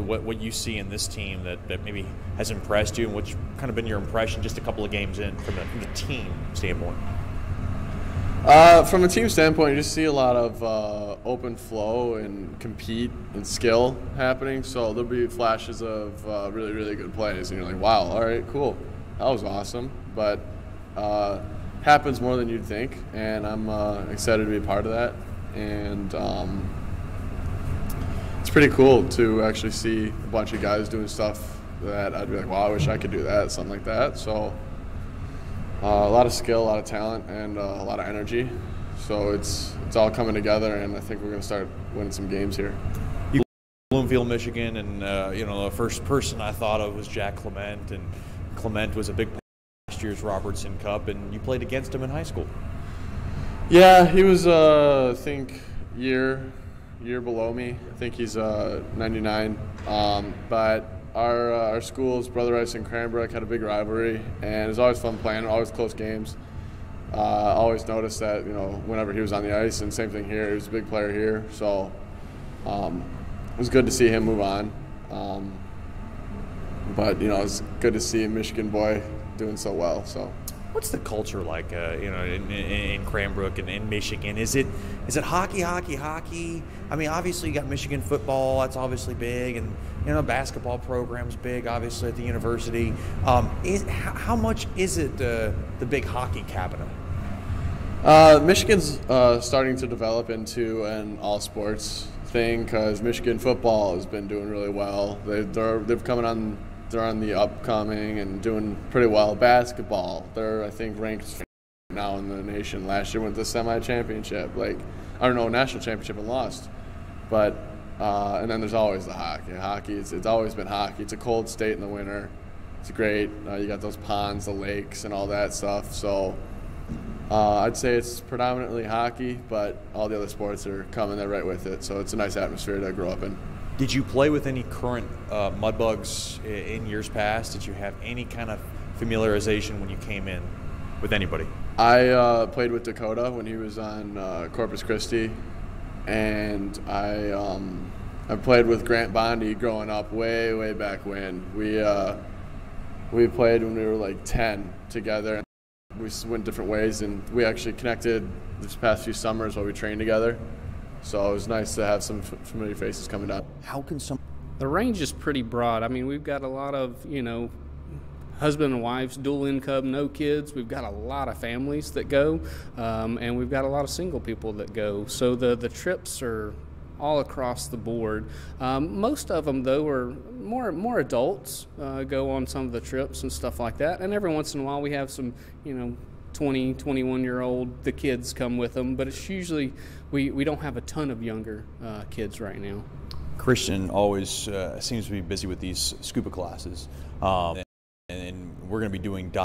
what you see in this team that maybe has impressed you, and what's kind of been your impression just a couple of games in from the team standpoint? From a team standpoint, you just see a lot of open flow and compete and skill happening. So there'll be flashes of really, really good plays, and you're like, wow, all right, cool. That was awesome. But happens more than you'd think, and I'm excited to be a part of that. And it's pretty cool to actually see a bunch of guys doing stuff that I'd be like, wow, I wish I could do that, something like that. So a lot of skill, a lot of talent, and a lot of energy. So it's all coming together, and I think we're going to start winning some games here. Bloomfield, Michigan, and the first person I thought of was Jack Clement, and Clement was a big part of last year's Robertson Cup, and you played against him in high school. Yeah, he was I think year below me. I think he's 99, but our schools, Brother Rice and Cranbrook, had a big rivalry, and it was always fun playing, always close games. Always noticed that, whenever he was on the ice, and same thing here, he was a big player here, so it was good to see him move on. But, it's good to see a Michigan boy doing so well. So, what's the culture like, in Cranbrook and in Michigan? Is it hockey? I mean, obviously you got Michigan football. That's obviously big, and basketball program's big, obviously at the university. How much is it the big hockey cabinet? Michigan's starting to develop into an all sports thing because Michigan football has been doing really well. They've coming on. They're on the upcoming and doing pretty well. Basketball, they're, I think, ranked now in the nation. Last year went to the semi-championship. National championship and lost. But, and then there's always the hockey. Hockey, it's always been hockey. It's a cold state in the winter. It's great. You got those ponds, the lakes, and all that stuff. So I'd say it's predominantly hockey, but all the other sports are coming there right with it. So it's a nice atmosphere to grow up in. Did you play with any current Mudbugs in years past? Did you have any kind of familiarization when you came in with anybody? I played with Dakota when he was on Corpus Christi, and I played with Grant Bondi growing up way back when. We played when we were like 10 together. We went different ways, and we actually connected this past few summers while we trained together. So it was nice to have some familiar faces coming down. How can The range is pretty broad. I mean, we've got a lot of, husband and wives, dual income, no kids. We've got a lot of families that go, and we've got a lot of single people that go. So the trips are all across the board. Most of them, though, are more adults go on some of the trips and stuff like that. And every once in a while we have some, 20, 21-year-old, the kids come with them, but it's usually, we don't have a ton of younger kids right now. Christian always seems to be busy with these scuba classes, and we're going to be doing dive